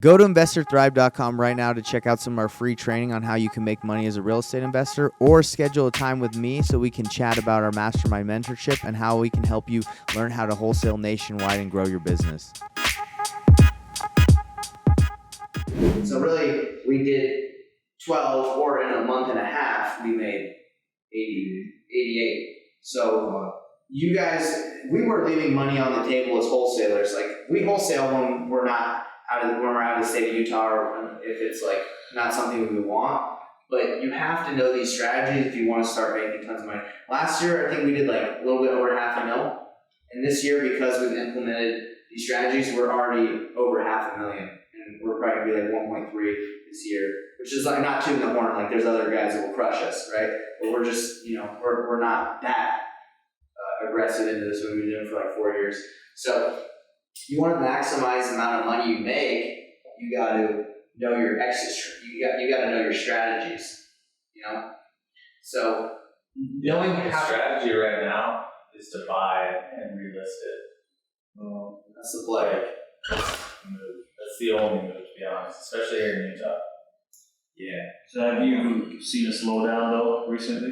Go to investorthrive.com right now to check out some of our free training on how you can make money as a real estate investor, or schedule a time with me so we can chat about our mastermind mentorship and how we can help you learn how to wholesale nationwide and grow your business. So really, we did 12, or in a month and a half, we made 88. So you guys, we were leaving money on the table as wholesalers. Like, we wholesale when we're not when we're out of the state of Utah, or if it's like not something we want. But you have to know these strategies if you want to start making tons of money. Last year, I think we did like a little bit over $500,000. And this year, because we've implemented these strategies, we're already over $500,000. And we're probably going to be like 1.3 this year, which is like not tooting the horn. Like, there's other guys that will crush us, right? But we're just, we're not that aggressive into this. We've been doing it for like 4 years. So you want to maximize the amount of money you make, you got to know your exit. You got to know your strategies. So knowing how strategy right now is to buy it and relist it. That's the play. That's the only move, to be honest, especially here in Utah. Yeah. So have you seen a slowdown though recently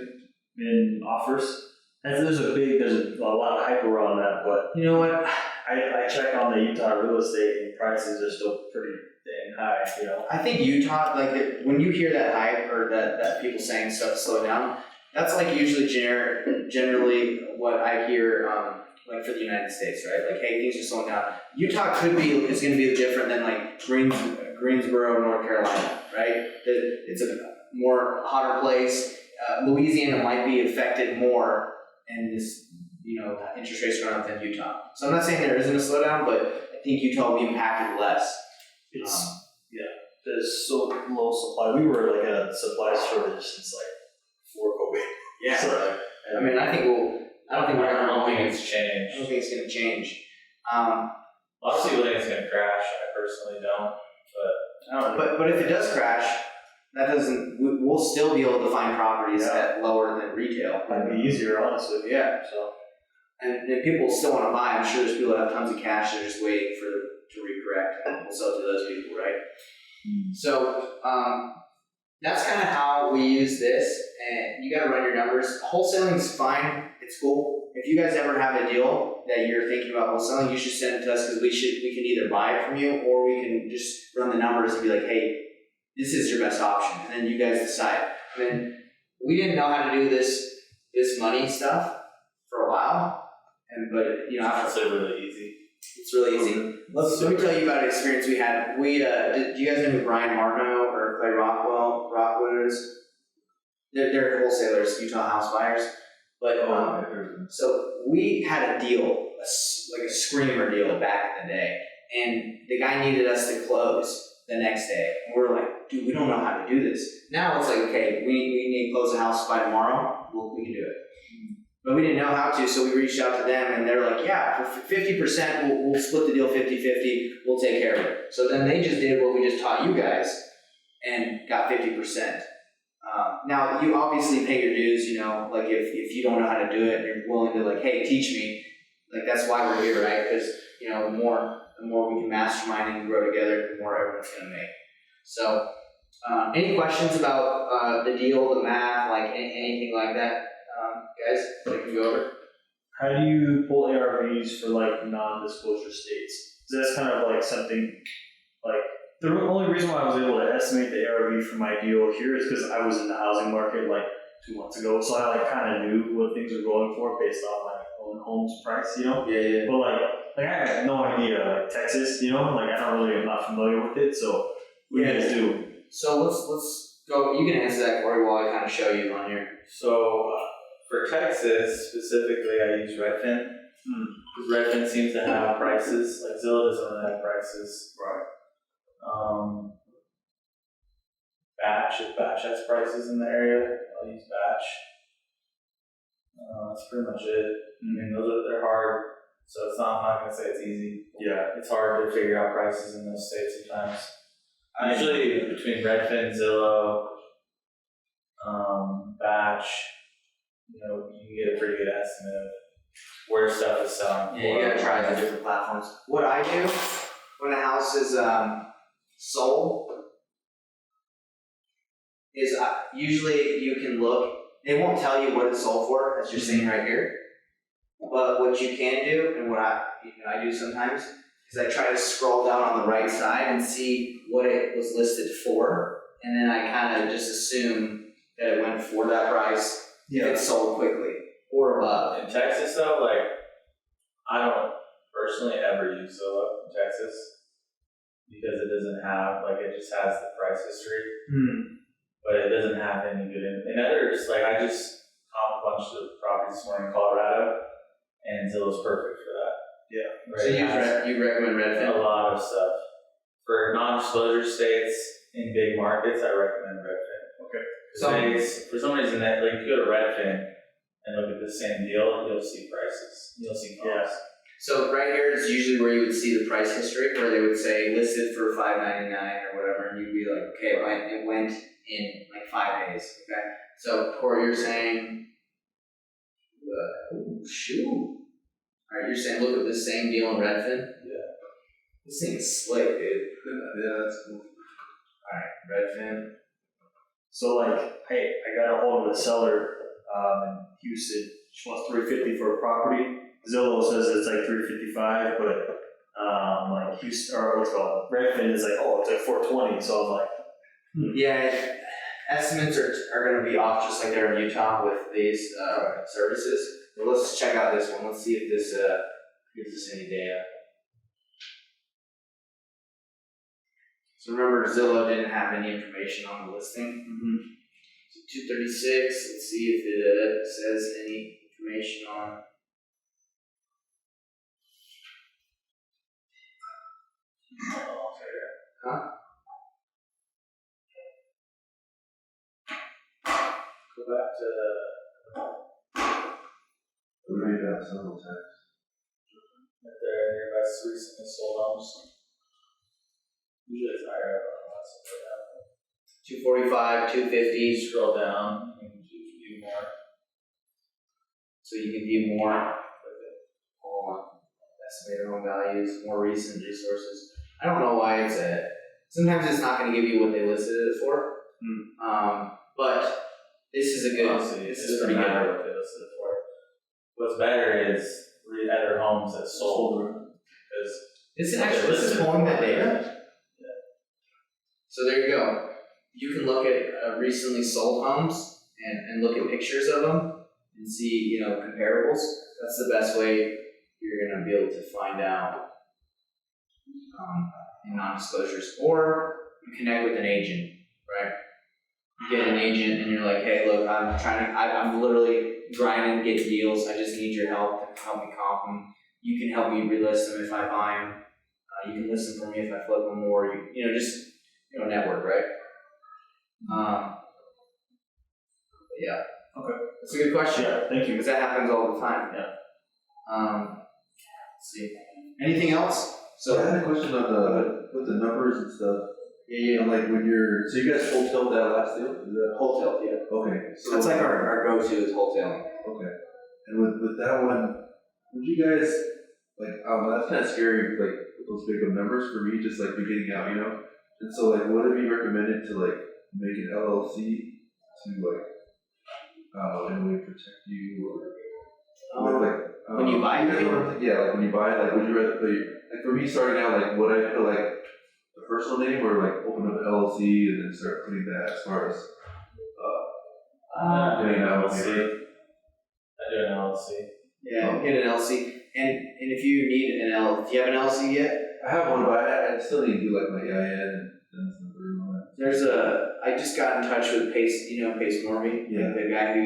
in offers? There's a lot of hype around that, but you know what? I check on the Utah real estate and prices are still pretty dang high. I think Utah, like when you hear that hype or that people saying stuff slow down, that's like usually generally what I hear. Like for the United States, right? Like, hey, things are slowing down. Utah is going to be different than like Greensboro, North Carolina, right? It's a more hotter place. Louisiana might be affected more in this, interest rates going up than Utah. So I'm not saying there isn't a slowdown, but I think Utah will be impacted less. There's so low supply. We were like a supply shortage since like before COVID. Yeah. So, I mean, I don't think it's changed. I don't think it's going to change. A lot of people think it's going to crash. I personally don't. But if it does crash, we'll still be able to find properties at lower than retail. Might be easier, honestly. Yeah. So, and people still want to buy. I'm sure there's people that have tons of cash. They're just waiting to recorrect, and we'll sell to those people, right? So that's kind of how we use this. And you got to run your numbers. Wholesaling is fine. It's cool. If you guys ever have a deal that you're thinking about wholesaling, you should send it to us, because we can either buy it from you, or we can just run the numbers and be like, hey, this is your best option, and then you guys decide. I mean, we didn't know how to do this money stuff for a while, but it's really easy. It's really easy. Let me tell you about an experience we had. Do you guys know who Brian Martineau or Clay Rockwood is? They're wholesalers, Utah house buyers. But so we had a deal, like a screamer deal back in the day, and the guy needed us to close the next day. And we're like, dude, we don't know how to do this. Now it's like, okay, we need to close the house by tomorrow. We can do it. But we didn't know how to, so we reached out to them, and they're like, yeah, for 50%, we'll split the deal 50-50, we'll take care of it. So then they just did what we just taught you guys and got 50%. Now, you obviously pay your dues, like if you don't know how to do it, and you're willing to like, hey, teach me, like that's why we're here, right? Because, the more we can mastermind and grow together, the more everyone's going to make. So, any questions about the deal, the math, like anything like that? Guys, we can go over. How do you pull ARVs for like non-disclosure states? That's kind of like something like the only reason why I was able to estimate the ARV for my deal here is because I was in the housing market like 2 months ago, so I like kind of knew what things were going for based off my own home's price, Yeah. But like I had no idea, like Texas, I'm not familiar with it, so what do you guys do? So let's go. You can answer that, Corey, while I kind of show you on here. So for Texas specifically, I use Redfin. Because Redfin seems to have prices. Like Zillow doesn't really have prices. Right. Batch, if Batch has prices in the area, I'll use Batch. That's pretty much it. I mean, they're hard. So I'm not going to say it's easy. Yeah. It's hard to figure out prices in those states sometimes. Usually between Redfin, Zillow, Batch, you can get a pretty good estimate of where stuff is selling. Yeah, you gotta try the different platforms. What I do when a house is sold is usually you can look. They won't tell you what it's sold for, as you're seeing right here. But what you can do, and what I do sometimes, is I try to scroll down on the right side and see what it was listed for, and then I kind of just assume that it went for that price if it's sold quickly or above. In Texas though, like, I don't personally ever use Zillow in Texas because it doesn't have, like, it just has the price history. But it doesn't have any good in others. Like, I just comped a bunch of properties this morning in Colorado, and Zillow's perfect for that. Yeah. Right? So you recommend Redfin? A lot of stuff. For non-disclosure states in big markets, I recommend Redfin. Okay. For some reason, that, like, if you go to Redfin and look at the same deal, you'll see prices. You'll see comps. So right here is usually where you would see the price history, where they would say listed for $5.99 or whatever, and you'd be like, okay, it went in like 5 days. Okay. So Corey, you're saying, oh shoot. All right, you're saying look at the same deal in Redfin. Yeah. This thing is slick, dude. Yeah, that's cool. All right, Redfin. So like, I got a hold of the seller in Houston. She wants $350 for a property. Zillow says it's like $355, but like Houston, or what's it called, Redfin is like, oh, it's like $420. So I'm like, Yeah, estimates are going to be off just like they're in Utah with these services. But let's check out this one. Let's see if this gives us any data. So remember, Zillow didn't have any information on the listing. So 236. Let's see if it says any information on. Huh? Go back to We made that several times. Right there, nearby recently sold homes. Usually it's higher up on the last 245, 250. Scroll down, you can view more. So you can view more. Estimated home values, more recent resources. I don't know why it's sometimes it's not going to give you what they listed it for. But this is a good. This is pretty good. What they listed it for. What's better is read other homes that sold. Because This is pulling that data. Yeah. So there you go. You can look at recently sold homes and look at pictures of them and see comparables. That's the best way you're going to be able to find out in non-disclosures. Or you connect with an agent, right? You get an agent and you're like, hey, look, I'm literally grinding to get deals. I just need your help to help me comp them. You can help me relist them if I buy them. You can list them for me if I flip them, or just network, right? Yeah. Okay. That's a good question. yeah, thank you. Because that happens all the time. Yeah. Let's see. Anything else? So I had a question on with the numbers and stuff. Yeah. And like when so you guys wholesale that last deal? Is that Wholetail, yeah. okay? So That's like our go-to is wholetailing. Okay. And with that one, would you guys that's kind of scary, like with those big of numbers for me, just like beginning out, And so like, what have you recommended to like make an LLC to in a way protect you or when you buy it? Yeah, like when you buy it, like would you rather put like for me starting out, like would I put like a personal name or like open up an LLC and then start putting that as far as I do getting an out LLC. here? I do an LLC. Yeah, get an LC. And if you need do you have an LC yet? I have one, but I still need to do like my EIN and number and all that. I just got in touch with Pace, Pace Morby, Yeah. the guy who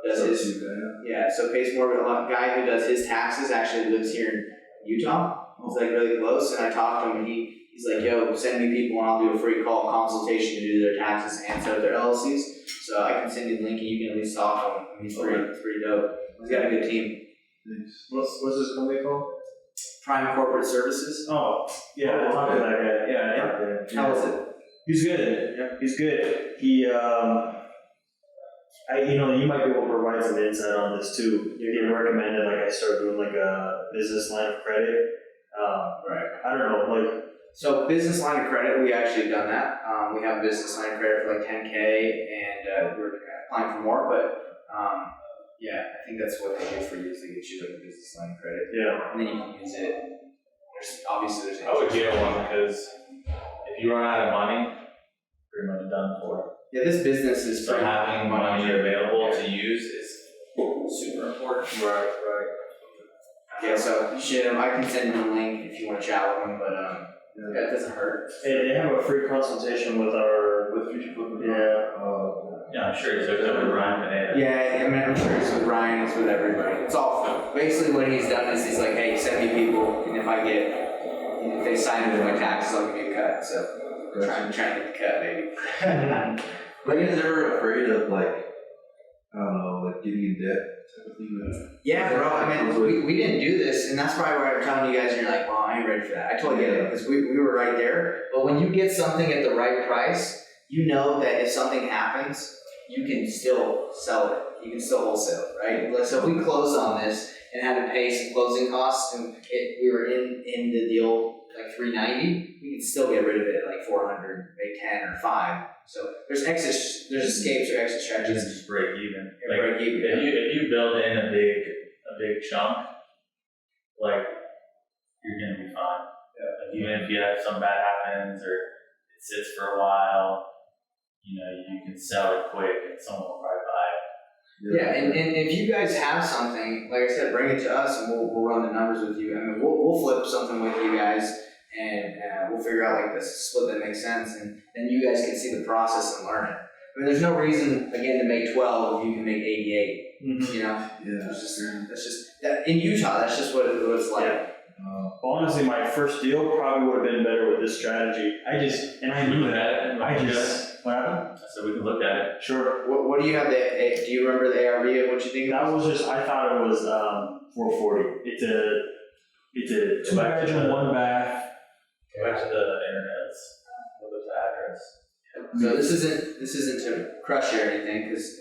does his. Yeah, so Pace Morby, a guy who does his taxes actually lives here in Utah. He's like really close, and I talked to him, and he's like, yo, send me people and I'll do a free call consultation to do their taxes and set up their LLCs. So I can send you the link and you can at least talk to him. He's pretty dope. He's got a good team. Thanks. What's this company called? Prime Corporate Services. Oh, yeah, I talked to that guy. Yeah, I talked to him. How was it? He's good. Yeah, he's good. He, you might be able to provide some insight on this too. He recommended I start doing a business line of credit. Right. I don't know, So business line of credit, we actually done that. We have a business line of credit for like 10K, and we're applying for more. But yeah, I think that's what they do for you is they get you like a business line of credit, Yeah. and then you can use it. There's I would get one because if you run out of money, pretty much done for. yeah, this business is So having money available to use is super important. Right. Yeah, so I can send you a link if you want to chat with them, but that doesn't hurt. Hey, they have a free consultation with our Future Flipper. Yeah. Yeah, I'm sure he's hooked up with Ryan Pineda. Yeah, I mean, I'm sure it's with Ryan, it's with everybody. It's all basically what he's done is he's like, hey, send me people, and if they sign into my taxes, I'll give you a cut. So I'm trying to get the cut, maybe. Are you guys ever afraid of like, I don't know, like getting in debt type of thing? Yeah, bro. I mean, we didn't do this, and that's probably why I'm telling you guys. And you're like, well, I ain't ready for that. I totally get it because we were right there. But when you get something at the right price, you know that if something happens, you can still sell it. You can still wholesale it, right? So if we closed on this and had to pay some closing costs, and we were in the deal like $390, we can still get rid of it at like $400, make 10 or 5. So there's escapes or exit strategies. Just break even. Yeah, break even. If you build in a big chunk, like you're gonna be fine. Yeah. Like even if you have some bad happens or it sits for a while, you can sell it quick and someone will probably buy it. Yeah, and if you guys have something, like I said, bring it to us and we'll run the numbers with you. I mean, we'll flip something with you guys, and we'll figure out like this split that makes sense, and then you guys can see the process and learn it. I mean, there's no reason again to make 12 if you can make 88. Mm-hmm. Yeah, that's just that in Utah. That's just what it's like. Yeah. Honestly, my first deal probably would have been better with this strategy. I knew that. What happened? So we can look at it. Sure. What do you have? Do you remember the ARV of what you think? That was just, I thought it was 440. It's a 2-bedroom, 1 bath. Go back to the internet. What was the address? So this isn't to crush you or anything, because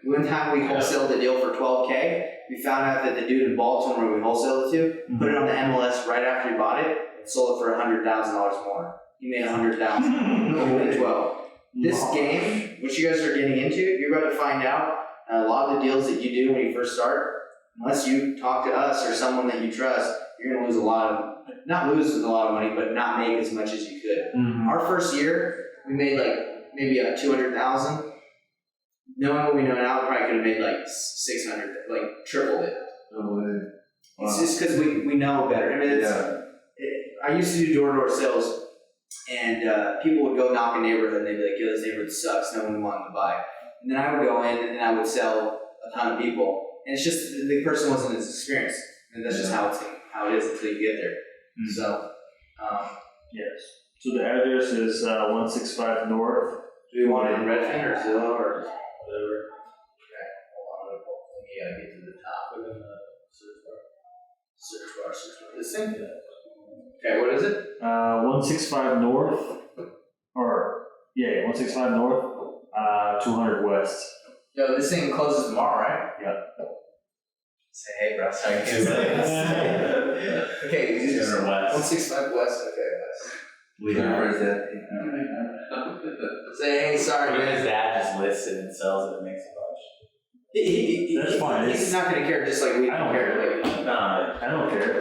one time we wholesaled the deal for $12K. We found out that the dude in Baltimore where we wholesaled it to put it on the MLS right after he bought it and sold it for $100,000 more. He made $100,000. We made 12. This game, which you guys are getting into, you're about to find out a lot of the deals that you do when you first start. Unless you talk to us or someone that you trust, you're gonna lose not lose a lot of money, but not make as much as you could. Mm-hmm. Our first year, we made like maybe $200,000. Knowing what we know now, we probably could have made like 600, like tripled it. No way. It's just because we know better. I mean, I used to do door-to-door sales, and people would go knock a neighborhood and they'd be like, yo, this neighborhood sucks, no one wanted to buy. And then I would go in and I would sell a ton of people. And it's just, the person wasn't as experienced. And that's just how it is until you get there. Mm-hmm. So, yes. So the address is 165 North. do we want it in Redfin or Zillow or whatever? Okay, hold on. Let me get to the top within the search bar. This thing? Okay, what is it? 165 North. 165 North, 200 West. Yo, this thing closes tomorrow, right? Yeah. Say hey, bro. So I can say okay, you just 165 West. Okay, West. We never that. Say hey, sorry, His man. dad just lists it and sells it and makes a bunch. That's fine. He's not gonna care, just like we I don't don't care. care. Like, No, I don't care.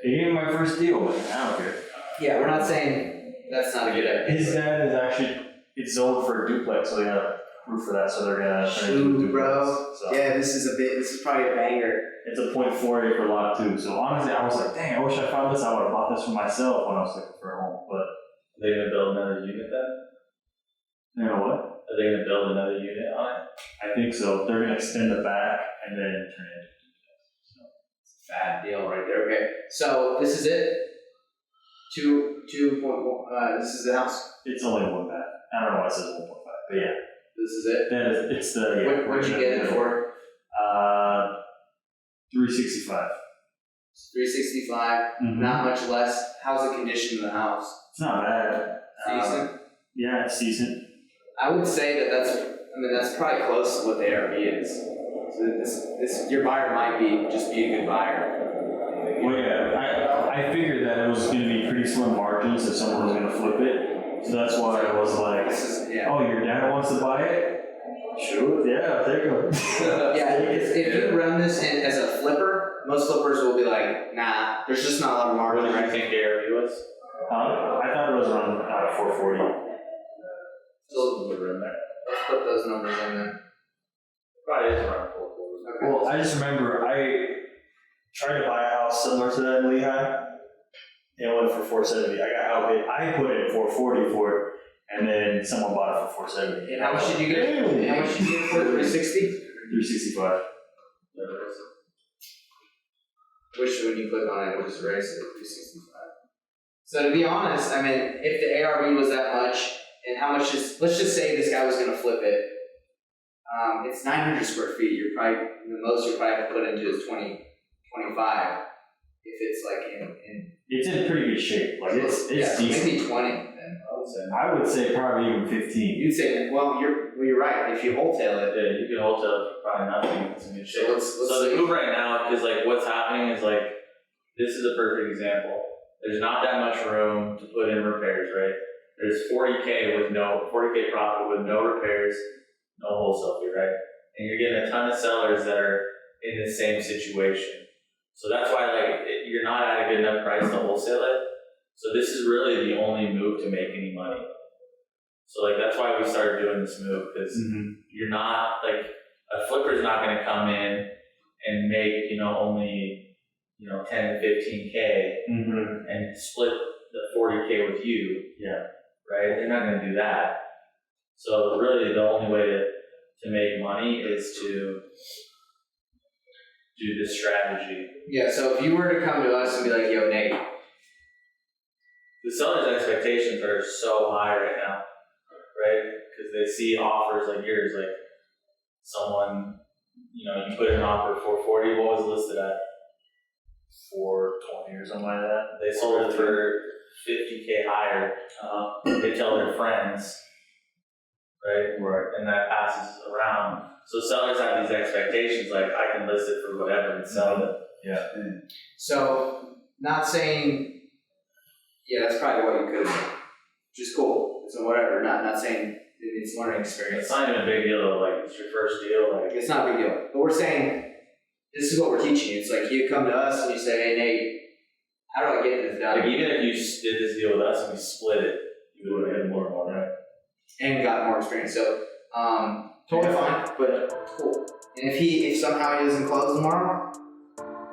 They gave me my first deal, but I don't care. yeah, we're not saying that's not a good idea. His dad is actually, it's zoned for a duplex, so they got a roof for that, so they're gonna turn it into a Shoot, duplex. bro. So. Yeah, this is probably a banger. It's a 0.4 acre lot too, so honestly I was like, dang, I wish I found this, I would have bought this for myself when I was looking for a home, but. Are they gonna build another unit then? You know what? Are they gonna build another unit on it? I think so. They're gonna extend the back and then turn it into a duplex. So. Fat deal right there. Okay, so this is it. 2.1. This is the house. It's only 1 bath. I don't know why it says 1.5, but yeah. This is it. Then it's the, What'd you get it for? 365. 365. Mm-hmm. Not much less. How's the condition of the house? It's not bad. Decent. Yeah, it's decent. I would say that's probably close to what the ARV is. So this your buyer might just be a good buyer. Well, yeah, I figured that it was going to be pretty slim margins if someone was going to flip it. So that's why I was like, oh, your dad wants to buy it? Sure, yeah, there you go. Yeah, if you run this as a flipper, most flippers will be like, nah, there's just not a lot of margin. What do you think the ARV was? I thought it was around 440. Still in there. Let's put those numbers in there. Probably is around 440. Okay. Well, I just remember I tried to buy a house similar to that in Lehigh, and it went for 470. I got outbid. I put in 440 for it, and then someone bought it for 470. And how much did you get? How much did you get for it? 360? 365. Which, when you click on it, which is raised at 365. So to be honest, I mean, if the ARV was that much, and how much is, let's just say this guy was going to flip it, it's 900 square feet. You're probably, the most you're probably going to put into is 25. If it's like in It's in pretty good shape. Like it's yeah, decent. maybe 20 then. I would say probably even 15. You'd say, well, you're right. If you wholesale it, Yeah, you can wholesale it for probably nothing. It's in good shape. So let's So the move right now is like what's happening is like this is a perfect example. There's not that much room to put in repairs, right? There's 40K profit with no repairs, no wholesale fee, right? And you're getting a ton of sellers that are in the same situation. So that's why you're not at a good enough price to wholesale it. So this is really the only move to make any money. So that's why we started doing this move, because you're not a flipper's not going to come in and make only 10 to 15K and split the 40K with you. Yeah. Right? They're not going to do that. So really, the only way to make money is to do this strategy. yeah. So if you were to come to us and be like, yo, Nate, The seller's expectations are so high right now, right? Because they see offers like yours, like someone, you put in an offer for 440. What was it listed at? 420 or something like that. They sold it for 50K higher. They tell their friends, right? And that passes around. So sellers have these expectations, like I can list it for whatever and sell it. Yeah. so not saying, yeah, that's probably what you could have done, which is cool. So whatever, not saying it's a learning experience. It's not even a big deal, like it's your first deal. It's not a big deal. But we're saying, this is what we're teaching you. It's like you come to us and you say, hey, Nate, how do I get this done? Even if you did this deal with us and we split it, you would have had more and more, right? And got more experience. So, totally fine, but cool. And if somehow he doesn't close tomorrow,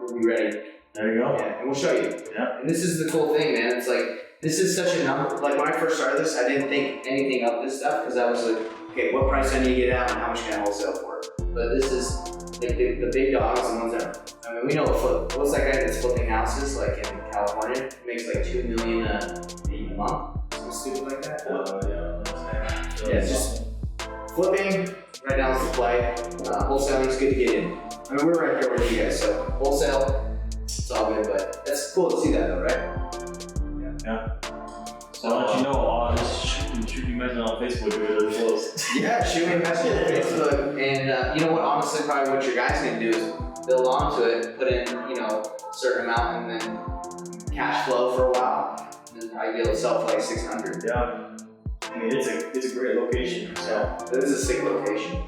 we'll be ready. There you go. Yeah, and we'll show you. Yeah. And this is the cool thing, man. It's like, this is such a number. Like when I first started this, I didn't think anything of this stuff because I was like, okay, what price I need to get out and how much can I wholesale for? But this is like the big dogs, the ones that, I mean, we know what's that guy that's flipping houses like in California? Makes like $2 million a month. Something stupid like that. Yeah, it's just flipping. Right now is the play. Wholesaling is good to get in. I mean, we're right there with you guys. So wholesale, it's all good, but that's cool to see that though, right? So I'll let you know, I'll just shoot you a message on Facebook if it doesn't close. Yeah, shoot me a message on Facebook. And you know what, honestly, probably what your guys gonna do is build onto it, put in, a certain amount, and then cash flow for a while. And then probably be able to sell for like 600. Yeah. I mean, it's a great location. So This is a sick location.